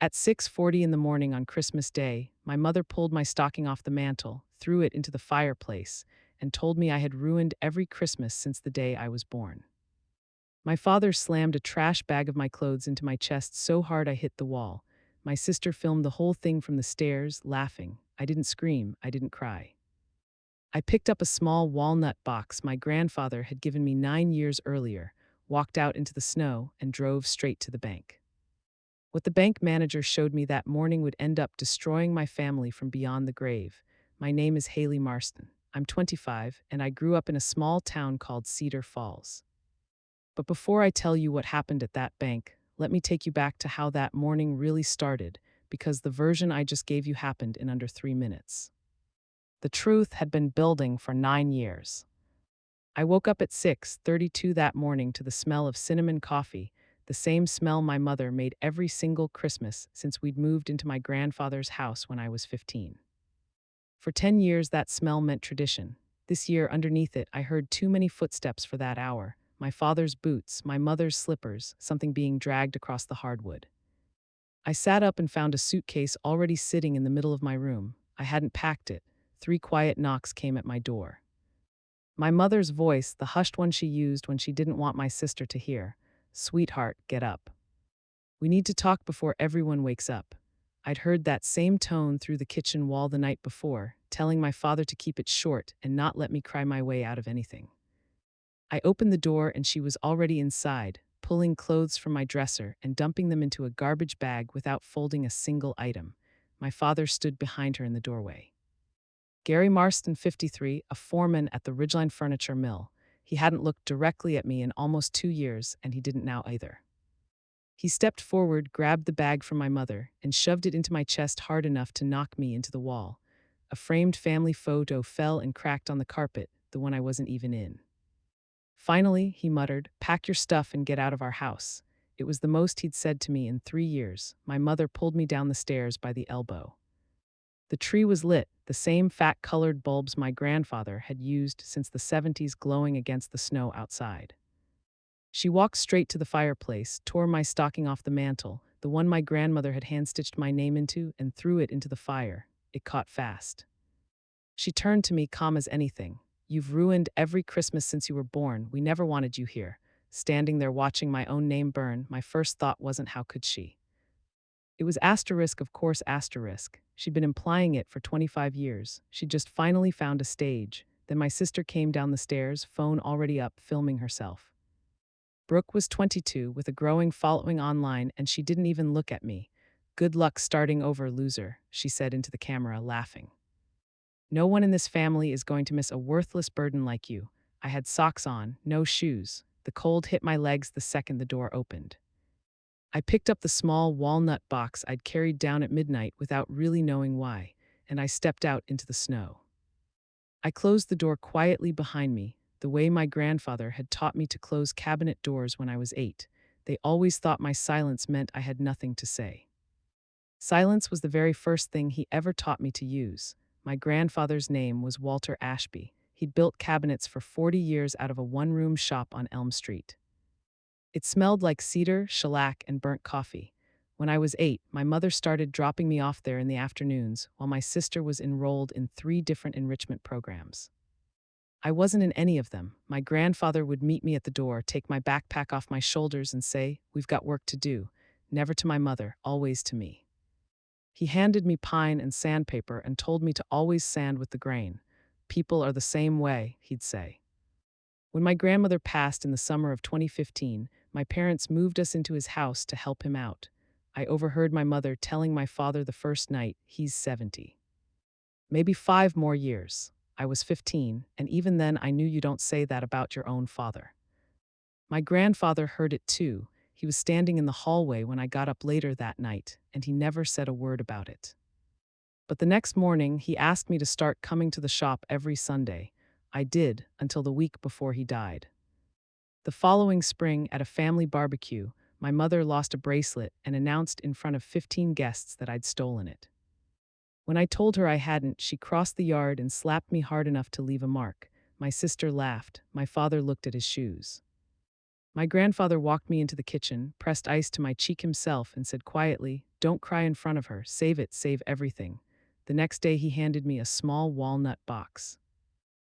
At 6:40 in the morning on Christmas Day, my mother pulled my stocking off the mantel, threw it into the fireplace, and told me I had ruined every Christmas since the day I was born. My father slammed a trash bag of my clothes into my chest so hard I hit the wall. My sister filmed the whole thing from the stairs, laughing. I didn't scream, I didn't cry. I picked up a small walnut box my grandfather had given me 9 years earlier, walked out into the snow, and drove straight to the bank. What the bank manager showed me that morning would end up destroying my family from beyond the grave. My name is Haley Marston. I'm 25, and I grew up in a small town called Cedar Falls. But before I tell you what happened at that bank, let me take you back to how that morning really started, because the version I just gave you happened in under 3 minutes. The truth had been building for 9 years. I woke up at 6:32 that morning to the smell of cinnamon coffee, the same smell my mother made every single Christmas since we'd moved into my grandfather's house when I was 15. For 10 years, that smell meant tradition. This year, underneath it, I heard too many footsteps for that hour. My father's boots, my mother's slippers, something being dragged across the hardwood. I sat up and found a suitcase already sitting in the middle of my room. I hadn't packed it. 3 quiet knocks came at my door. My mother's voice, the hushed one she used when she didn't want my sister to hear. "Sweetheart, get up. We need to talk before everyone wakes up." I'd heard that same tone through the kitchen wall the night before, telling my father to keep it short and not let me cry my way out of anything. I opened the door and she was already inside, pulling clothes from my dresser and dumping them into a garbage bag without folding a single item. My father stood behind her in the doorway. Gary Marston, 53, a foreman at the Ridgeline Furniture Mill. He hadn't looked directly at me in almost 2 years, and he didn't now either. He stepped forward, grabbed the bag from my mother, and shoved it into my chest hard enough to knock me into the wall. A framed family photo fell and cracked on the carpet, the one I wasn't even in. Finally, he muttered, "Pack your stuff and get out of our house." It was the most he'd said to me in 3 years. My mother pulled me down the stairs by the elbow. The tree was lit, the same fat-colored bulbs my grandfather had used since the 70s glowing against the snow outside. She walked straight to the fireplace, tore my stocking off the mantel, the one my grandmother had hand-stitched my name into, and threw it into the fire. It caught fast. She turned to me, calm as anything. "You've ruined every Christmas since you were born. We never wanted you here." Standing there watching my own name burn, my first thought wasn't how could she. It was asterisk, of course, asterisk. She'd been implying it for 25 years. She'd just finally found a stage. Then my sister came down the stairs, phone already up, filming herself. Brooke was 22, with a growing following online, and she didn't even look at me. "Good luck starting over, loser," she said into the camera, laughing. "No one in this family is going to miss a worthless burden like you." I had socks on, no shoes. The cold hit my legs the second the door opened. I picked up the small walnut box I'd carried down at midnight without really knowing why, and I stepped out into the snow. I closed the door quietly behind me, the way my grandfather had taught me to close cabinet doors when I was 8. They always thought my silence meant I had nothing to say. Silence was the very first thing he ever taught me to use. My grandfather's name was Walter Ashby. He'd built cabinets for 40 years out of a one-room shop on Elm Street. It smelled like cedar, shellac, and burnt coffee. When I was 8, my mother started dropping me off there in the afternoons, while my sister was enrolled in 3 different enrichment programs. I wasn't in any of them. My grandfather would meet me at the door, take my backpack off my shoulders, and say, "We've got work to do." Never to my mother, always to me. He handed me pine and sandpaper and told me to always sand with the grain. "People are the same way," he'd say. When my grandmother passed in the summer of 2015, my parents moved us into his house to help him out. I overheard my mother telling my father the first night, "He's 70. Maybe 5 more years." I was 15, and even then I knew you don't say that about your own father. My grandfather heard it too. He was standing in the hallway when I got up later that night, and he never said a word about it. But the next morning, he asked me to start coming to the shop every Sunday. I did, until the week before he died. The following spring, at a family barbecue, my mother lost a bracelet and announced in front of 15 guests that I'd stolen it. When I told her I hadn't, she crossed the yard and slapped me hard enough to leave a mark. My sister laughed. My father looked at his shoes. My grandfather walked me into the kitchen, pressed ice to my cheek himself, and said quietly, "Don't cry in front of her. Save it, save everything." The next day, he handed me a small walnut box.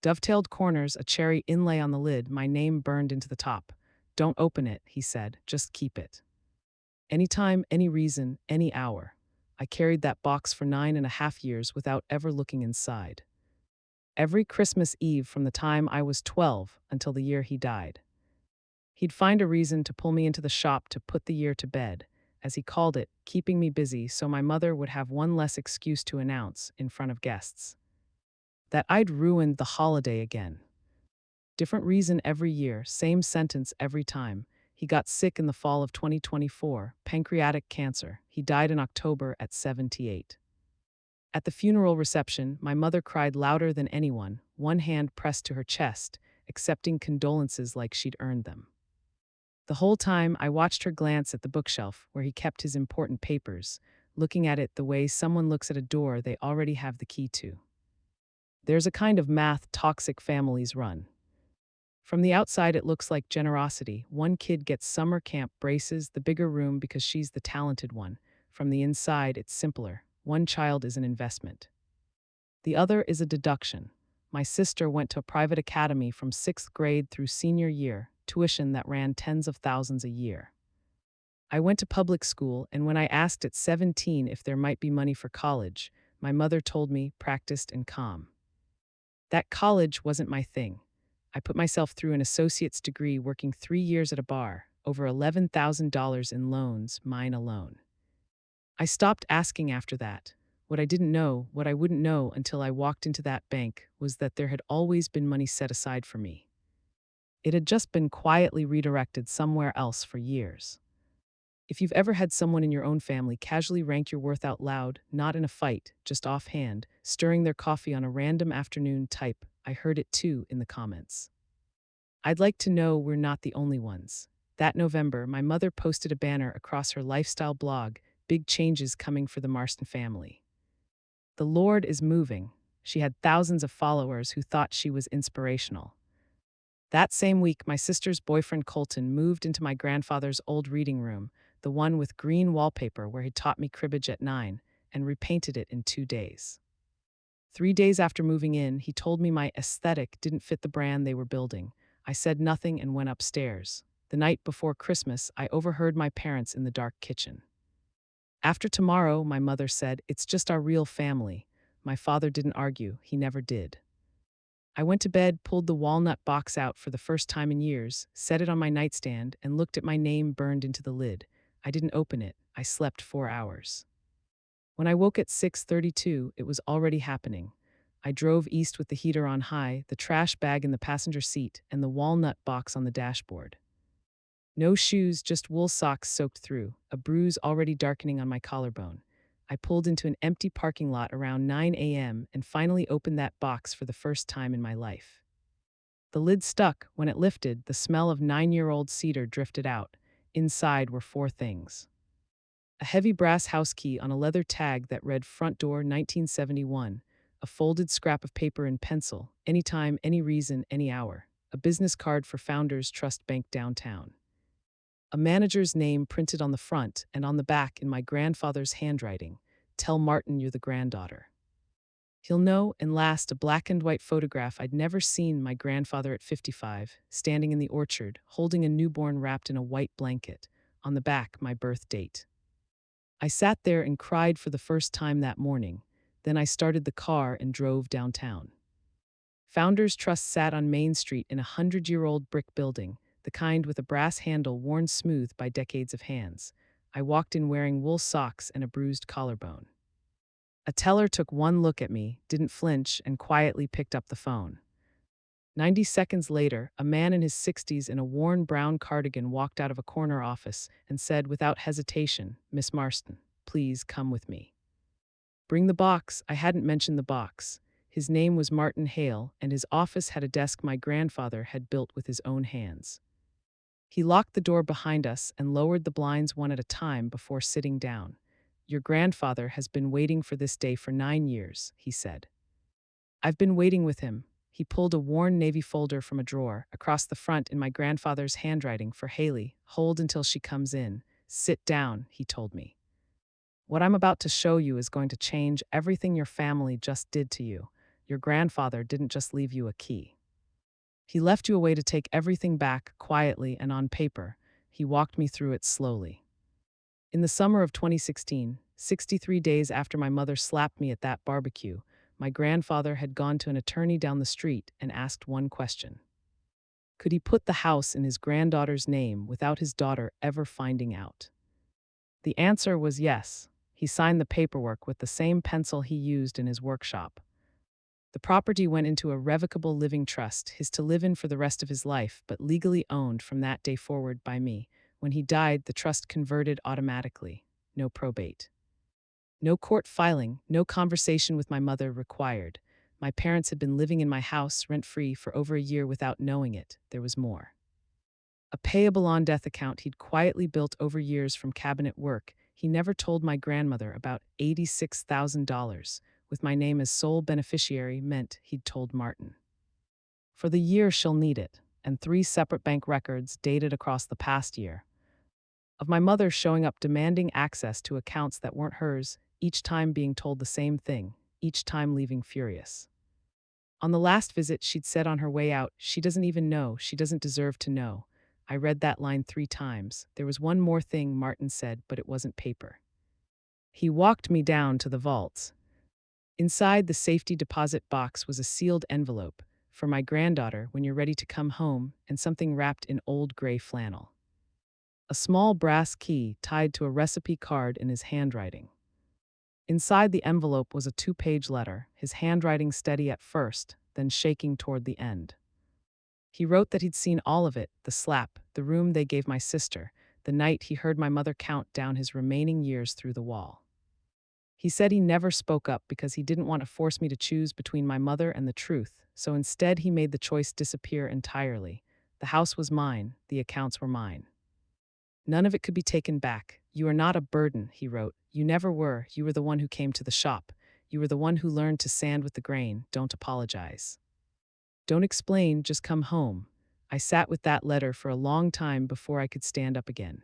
Dovetailed corners, a cherry inlay on the lid, my name burned into the top. "Don't open it," he said, "just keep it. Anytime, any reason, any hour." I carried that box for 9.5 years without ever looking inside. Every Christmas Eve from the time I was 12 until the year he died. He'd find a reason to pull me into the shop to put the year to bed, as he called it, keeping me busy so my mother would have one less excuse to announce, in front of guests, that I'd ruined the holiday again. Different reason every year, same sentence every time. He got sick in the fall of 2024, pancreatic cancer. He died in October at 78. At the funeral reception, my mother cried louder than anyone, one hand pressed to her chest, accepting condolences like she'd earned them. The whole time, I watched her glance at the bookshelf where he kept his important papers, looking at it the way someone looks at a door they already have the key to. There's a kind of math toxic families run. From the outside, it looks like generosity. One kid gets summer camp braces, the bigger room because she's the talented one. From the inside, it's simpler. One child is an investment. The other is a deduction. My sister went to a private academy from 6th grade through senior year, tuition that ran tens of thousands a year. I went to public school, and when I asked at 17 if there might be money for college, my mother told me, practiced and calm. That college wasn't my thing. I put myself through an associate's degree working 3 years at a bar, over $11,000 in loans, mine alone. I stopped asking after that. What I didn't know, what I wouldn't know until I walked into that bank, was that there had always been money set aside for me. It had just been quietly redirected somewhere else for years. If you've ever had someone in your own family casually rank your worth out loud, not in a fight, just offhand, stirring their coffee on a random afternoon type, I heard it too in the comments. I'd like to know we're not the only ones. That November, my mother posted a banner across her lifestyle blog, "Big changes coming for the Marston family." The Lord is moving. She had thousands of followers who thought she was inspirational. That same week, my sister's boyfriend Colton moved into my grandfather's old reading room, the one with green wallpaper where he taught me cribbage at 9, and repainted it in 2 days. 3 days after moving in, he told me my aesthetic didn't fit the brand they were building. I said nothing and went upstairs. The night before Christmas, I overheard my parents in the dark kitchen. "After tomorrow," my mother said, "it's just our real family." My father didn't argue, he never did. I went to bed, pulled the walnut box out for the first time in years, set it on my nightstand, and looked at my name burned into the lid. I didn't open it. I slept 4 hours. When I woke at 6:32, it was already happening. I drove east with the heater on high, the trash bag in the passenger seat, and the walnut box on the dashboard. No shoes, just wool socks soaked through, a bruise already darkening on my collarbone. I pulled into an empty parking lot around 9 a.m. and finally opened that box for the first time in my life. The lid stuck. When it lifted, the smell of 9-year-old cedar drifted out. Inside were 4 things. A heavy brass house key on a leather tag that read "Front Door 1971", a folded scrap of paper in pencil, "Anytime, any reason, any hour", a business card for Founders Trust Bank downtown. A manager's name printed on the front and on the back in my grandfather's handwriting, "Tell Martin you're the granddaughter. He'll know." And last, a black and white photograph I'd never seen my grandfather at 55, standing in the orchard, holding a newborn wrapped in a white blanket. On the back, my birth date. I sat there and cried for the first time that morning. Then I started the car and drove downtown. Founders Trust sat on Main Street in a 100-year-old brick building, the kind with a brass handle worn smooth by decades of hands. I walked in wearing wool socks and a bruised collarbone. A teller took one look at me, didn't flinch, and quietly picked up the phone. 90 seconds later, a man in his 60s in a worn brown cardigan walked out of a corner office and said without hesitation, "Miss Marston, please come with me." "Bring the box." I hadn't mentioned the box. His name was Martin Hale, and his office had a desk my grandfather had built with his own hands. He locked the door behind us and lowered the blinds one at a time before sitting down. "Your grandfather has been waiting for this day for 9 years," he said. "I've been waiting with him." He pulled a worn navy folder from a drawer, across the front in my grandfather's handwriting for Haley. Hold until she comes in. Sit down, he told me. What I'm about to show you is going to change everything your family just did to you. Your grandfather didn't just leave you a key. He left you a way to take everything back quietly and on paper. He walked me through it slowly. In the summer of 2016, 63 days after my mother slapped me at that barbecue, my grandfather had gone to an attorney down the street and asked one question. Could he put the house in his granddaughter's name without his daughter ever finding out? The answer was yes. He signed the paperwork with the same pencil he used in his workshop. The property went into a revocable living trust, his to live in for the rest of his life, but legally owned from that day forward by me. When he died, the trust converted automatically. No probate. No court filing, no conversation with my mother required. My parents had been living in my house rent-free for over a year without knowing it. There was more. A payable on-death account he'd quietly built over years from cabinet work. He never told my grandmother about $86,000, with my name as sole beneficiary, meant he'd told Martin. For the year she'll need it, and 3 separate bank records dated across the past year. Of my mother showing up demanding access to accounts that weren't hers, each time being told the same thing, each time leaving furious. On the last visit, she'd said on her way out, "She doesn't even know, she doesn't deserve to know." I read that line 3 times. There was one more thing Martin said, but it wasn't paper. He walked me down to the vaults. Inside the safety deposit box was a sealed envelope, "For my granddaughter, when you're ready to come home," and something wrapped in old gray flannel. A small brass key tied to a recipe card in his handwriting. Inside the envelope was a 2-page letter, his handwriting steady at first, then shaking toward the end. He wrote that he'd seen all of it, the slap, the room they gave my sister, the night he heard my mother count down his remaining years through the wall. He said he never spoke up because he didn't want to force me to choose between my mother and the truth, so instead he made the choice disappear entirely. The house was mine, the accounts were mine. None of it could be taken back. "You are not a burden," he wrote. "You never were. You were the one who came to the shop. You were the one who learned to sand with the grain. Don't apologize. Don't explain, just come home." I sat with that letter for a long time before I could stand up again.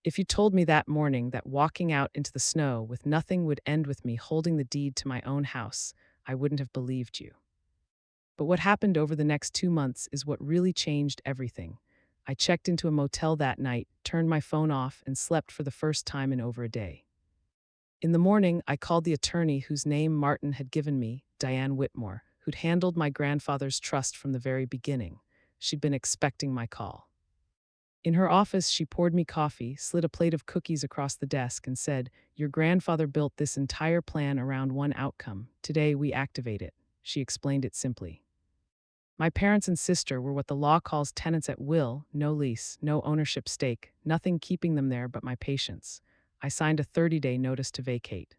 If you told me that morning that walking out into the snow with nothing would end with me holding the deed to my own house, I wouldn't have believed you. But what happened over the next 2 months is what really changed everything. I checked into a motel that night, turned my phone off, and slept for the first time in over a day. In the morning, I called the attorney whose name Martin had given me, Diane Whitmore, who'd handled my grandfather's trust from the very beginning. She'd been expecting my call. In her office, she poured me coffee, slid a plate of cookies across the desk, and said, "Your grandfather built this entire plan around one outcome. Today, we activate it." She explained it simply. My parents and sister were what the law calls tenants at will, no lease, no ownership stake, nothing keeping them there but my patience. I signed a 30-day notice to vacate.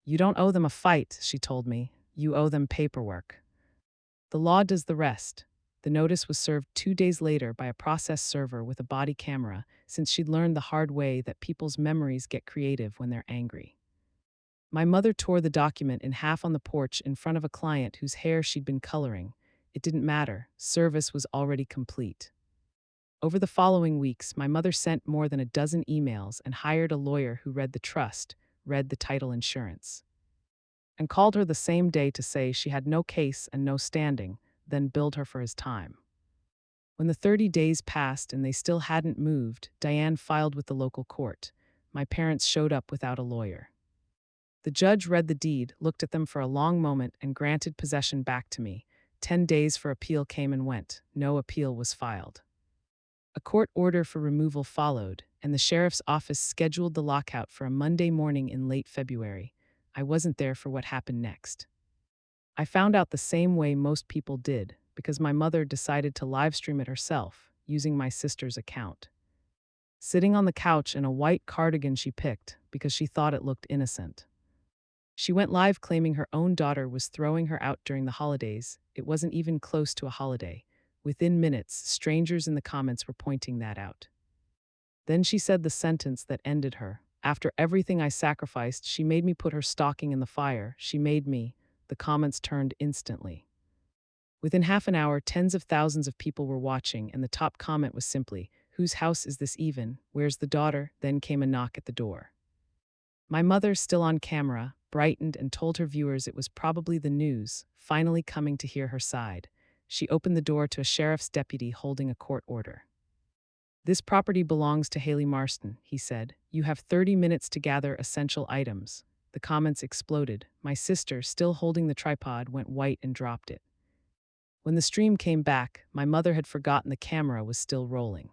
"You don't owe them a fight," she told me. "You owe them paperwork. The law does the rest." The notice was served 2 days later by a process server with a body camera, since she'd learned the hard way that people's memories get creative when they're angry. My mother tore the document in half on the porch in front of a client whose hair she'd been coloring. It didn't matter. Service was already complete. Over the following weeks, my mother sent more than a dozen emails and hired a lawyer who read the trust, read the title insurance, and called her the same day to say she had no case and no standing, then billed her for his time. When the 30 days passed and they still hadn't moved, Diane filed with the local court. My parents showed up without a lawyer. The judge read the deed, looked at them for a long moment, and granted possession back to me. 10 days for appeal came and went. No appeal was filed. A court order for removal followed, and the sheriff's office scheduled the lockout for a Monday morning in late February. I wasn't there for what happened next. I found out the same way most people did, because my mother decided to live stream it herself, using my sister's account. Sitting on the couch in a white cardigan she picked because she thought it looked innocent. She went live claiming her own daughter was throwing her out during the holidays. It wasn't even close to a holiday. Within minutes, strangers in the comments were pointing that out. Then she said the sentence that ended her. "After everything I sacrificed, she made me put her stocking in the fire. She made me." The comments turned instantly. Within half an hour, tens of thousands of people were watching, and the top comment was simply, "Whose house is this even? Where's the daughter?" Then came a knock at the door. My mother, still on camera, brightened and told her viewers it was probably the news, finally coming to hear her side. She opened the door to a sheriff's deputy holding a court order. "This property belongs to Haley Marston," he said. "You have 30 minutes to gather essential items." The comments exploded. My sister, still holding the tripod, went white and dropped it. When the stream came back, my mother had forgotten the camera was still rolling.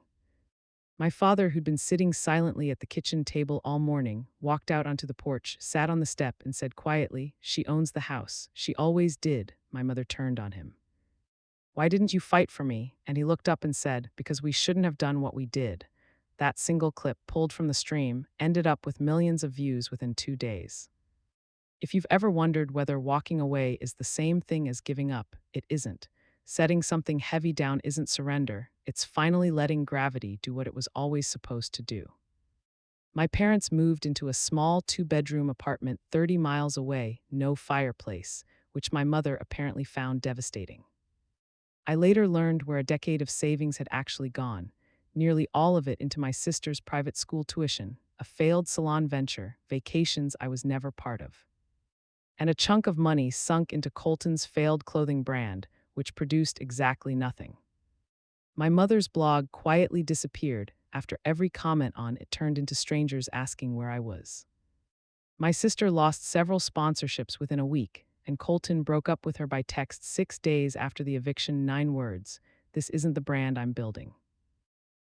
My father, who'd been sitting silently at the kitchen table all morning, walked out onto the porch, sat on the step, and said quietly, "She owns the house. She always did." My mother turned on him. "Why didn't you fight for me?" And he looked up and said, "Because we shouldn't have done what we did." That single clip, pulled from the stream, ended up with millions of views within 2 days. If you've ever wondered whether walking away is the same thing as giving up, it isn't. Setting something heavy down isn't surrender, it's finally letting gravity do what it was always supposed to do. My parents moved into a small 2-bedroom apartment 30 miles away, no fireplace, which my mother apparently found devastating. I later learned where a decade of savings had actually gone, nearly all of it into my sister's private school tuition, a failed salon venture, vacations I was never part of, and a chunk of money sunk into Colton's failed clothing brand, which produced exactly nothing. My mother's blog quietly disappeared after every comment on it turned into strangers asking where I was. My sister lost several sponsorships within a week, and Colton broke up with her by text 6 days after the eviction. 9 words: "This isn't the brand I'm building."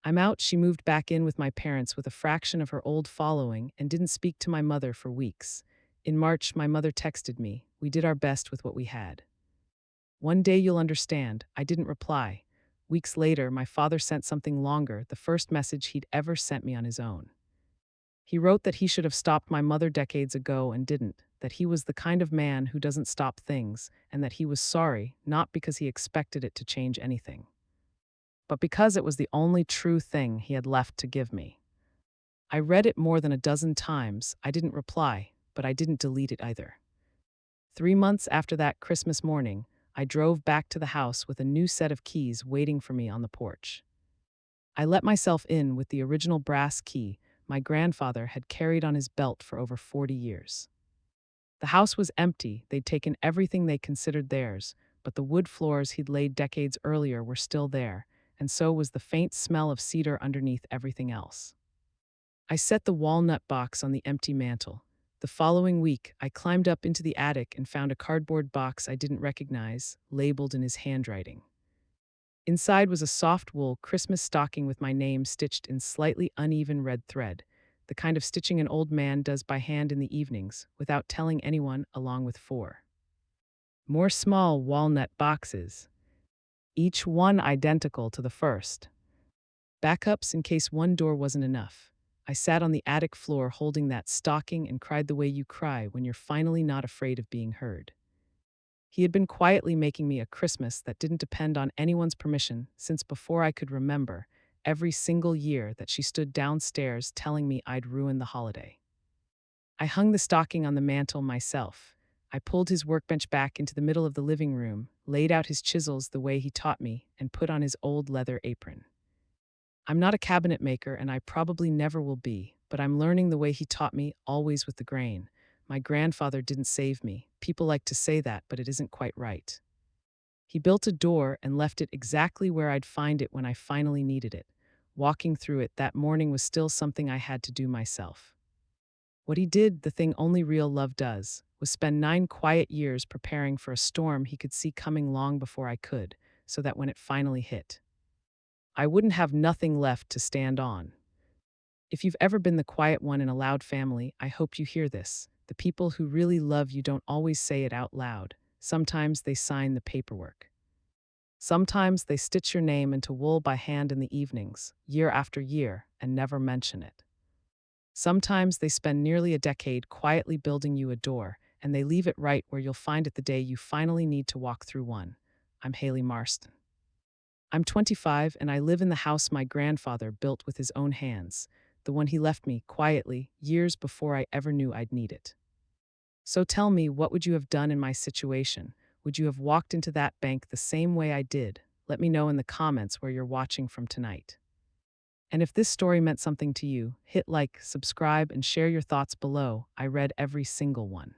I'm out. She moved back in with my parents with a fraction of her old following and didn't speak to my mother for weeks. In March, my mother texted me, "We did our best with what we had. One day you'll understand." I didn't reply. Weeks later, my father sent something longer, the first message he'd ever sent me on his own. He wrote that he should have stopped my mother decades ago and didn't, that he was the kind of man who doesn't stop things, and that he was sorry, not because he expected it to change anything, but because it was the only true thing he had left to give me. I read it more than a dozen times. I didn't reply, but I didn't delete it either. 3 months after that Christmas morning, I drove back to the house with a new set of keys waiting for me on the porch. I let myself in with the original brass key my grandfather had carried on his belt for over 40 years. The house was empty. They'd taken everything they considered theirs, but the wood floors he'd laid decades earlier were still there, and so was the faint smell of cedar underneath everything else. I set the walnut box on the empty mantel. The following week, I climbed up into the attic and found a cardboard box I didn't recognize, labeled in his handwriting. Inside was a soft wool Christmas stocking with my name stitched in slightly uneven red thread, the kind of stitching an old man does by hand in the evenings, without telling anyone, along with 4 more small walnut boxes, each one identical to the first. Backups in case one door wasn't enough. I sat on the attic floor holding that stocking and cried the way you cry when you're finally not afraid of being heard. He had been quietly making me a Christmas that didn't depend on anyone's permission since before I could remember, every single year that she stood downstairs telling me I'd ruin the holiday. I hung the stocking on the mantel myself. I pulled his workbench back into the middle of the living room, laid out his chisels the way he taught me, and put on his old leather apron. I'm not a cabinet maker, and I probably never will be, but I'm learning the way he taught me, always with the grain. My grandfather didn't save me. People like to say that, but it isn't quite right. He built a door and left it exactly where I'd find it when I finally needed it. Walking through it that morning was still something I had to do myself. What he did, the thing only real love does, was spend 9 quiet years preparing for a storm he could see coming long before I could, so that when it finally hit, I wouldn't have nothing left to stand on. If you've ever been the quiet one in a loud family, I hope you hear this. The people who really love you don't always say it out loud. Sometimes they sign the paperwork. Sometimes they stitch your name into wool by hand in the evenings, year after year, and never mention it. Sometimes they spend nearly a decade quietly building you a door, and they leave it right where you'll find it the day you finally need to walk through one. I'm Haley Marston. I'm 25 and I live in the house my grandfather built with his own hands, the one he left me quietly years before I ever knew I'd need it. So tell me, what would you have done in my situation? Would you have walked into that bank the same way I did? Let me know in the comments where you're watching from tonight. And if this story meant something to you, hit like, subscribe, and share your thoughts below. I read every single one.